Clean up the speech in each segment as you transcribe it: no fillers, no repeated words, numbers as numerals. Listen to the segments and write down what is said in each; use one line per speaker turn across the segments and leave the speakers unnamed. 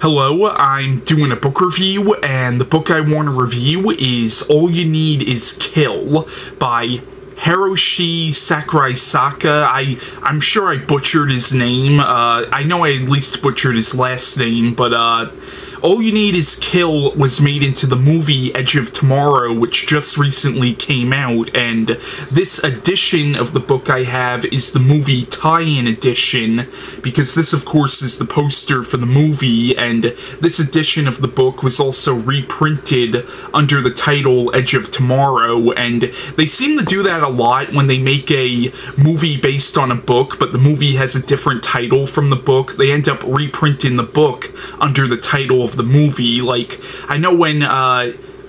Hello, I'm doing a book review, and the book I want to review is All You Need Is Kill by Hiroshi Sakurazaka. I'm sure I butchered his name. I know I at least butchered his last name, but All You Need Is Kill was made into the movie Edge of Tomorrow, which just recently came out, and this edition of the book I have is the movie tie-in edition, because this, of course, is the poster for the movie, and this edition of the book was also reprinted under the title Edge of Tomorrow, and they seem to do that a lot when they make a movie based on a book, but the movie has a different title from the book. They end up reprinting the book under the title of the movie. Like, I know when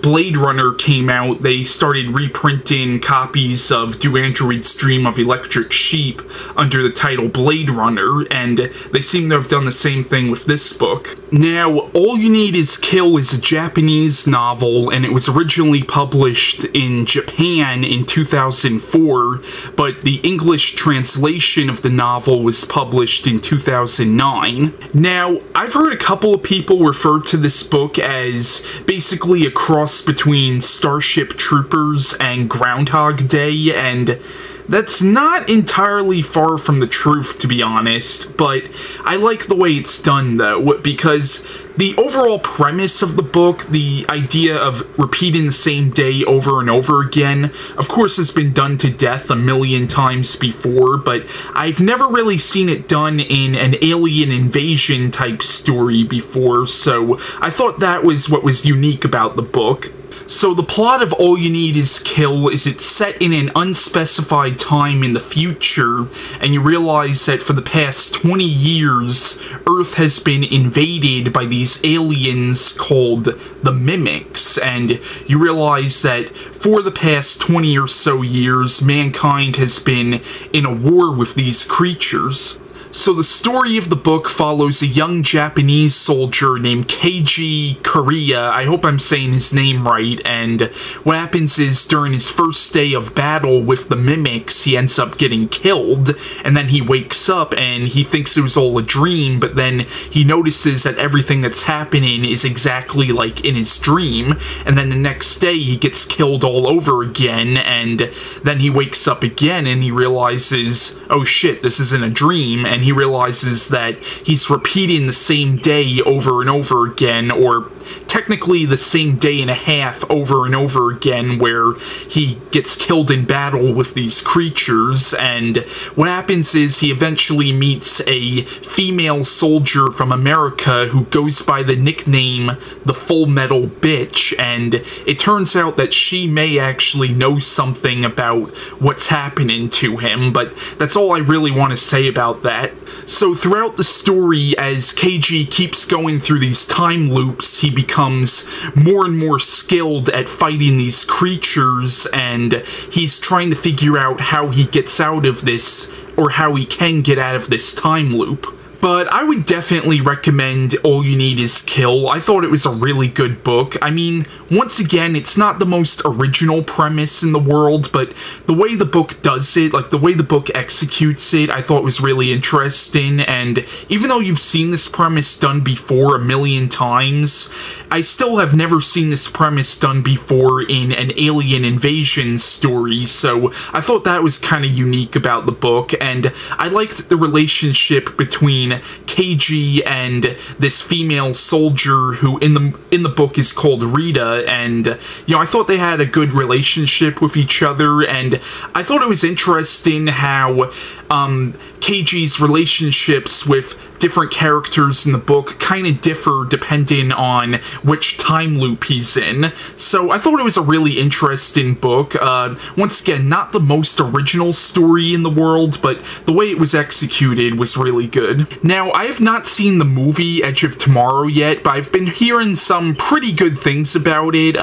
Blade Runner came out, they started reprinting copies of Do Androids Dream of Electric Sheep under the title Blade Runner, and they seem to have done the same thing with this book. Now, All You Need Is Kill is a Japanese novel, and it was originally published in Japan in 2004, but the English translation of the novel was published in 2009. Now, I've heard a couple of people refer to this book as basically a cross between Starship Troopers and Groundhog Day, and that's not entirely far from the truth, to be honest, but I like the way it's done, though, because the overall premise of the book, the idea of repeating the same day over and over again, of course has been done to death a million times before, but I've never really seen it done in an alien invasion type story before, so I thought that was what was unique about the book. So the plot of All You Need Is Kill is it's set in an unspecified time in the future, and you realize that for the past 20 years, Earth has been invaded by these aliens called the Mimics, and you realize that for the past 20 or so years, mankind has been in a war with these creatures. So the story of the book follows a young Japanese soldier named Keiji Kiriya. I hope I'm saying his name right, and what happens is during his first day of battle with the Mimics, he ends up getting killed, and then he wakes up and he thinks it was all a dream, but then he notices that everything that's happening is exactly like in his dream, and then the next day he gets killed all over again, and then he wakes up again and he realizes, oh shit, this isn't a dream, and he realizes that he's repeating the same day over and over again, or technically the same day and a half over and over again, where he gets killed in battle with these creatures, and what happens is he eventually meets a female soldier from America who goes by the nickname the Full Metal Bitch, and it turns out that she may actually know something about what's happening to him, but that's all I really want to say about that. So throughout the story, as Keiji keeps going through these time loops, he becomes more and more skilled at fighting these creatures, and he's trying to figure out how he gets out of this, or how he can get out of this time loop. But I would definitely recommend All You Need Is Kill. I thought it was a really good book. I mean, once again, it's not the most original premise in the world, but the way the book does it, like the way the book executes it, I thought was really interesting, and even though you've seen this premise done before a million times, I still have never seen this premise done before in an alien invasion story, so I thought that was kind of unique about the book, and I liked the relationship between Keiji and this female soldier who in the book is called Rita, and you know, I thought they had a good relationship with each other, and I thought it was interesting how Keiji's relationships with different characters in the book kind of differ depending on which time loop he's in. So I thought it was a really interesting book. Once again, not the most original story in the world, but the way it was executed was really good. Now, I have not seen the movie Edge of Tomorrow yet, but I've been hearing some pretty good things about it.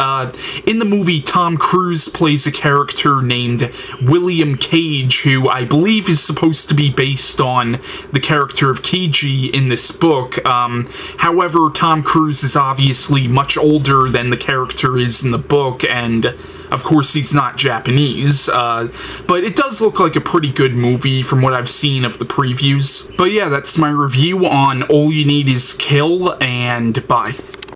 In the movie, Tom Cruise plays a character named William Cage, who I believe is supposed to be based on the character of Keiji in this book. However, Tom Cruise is obviously much older than the character is in the book, and Of course, he's not Japanese, but it does look like a pretty good movie from what I've seen of the previews. But yeah, that's my review on All You Need Is Kill, and bye.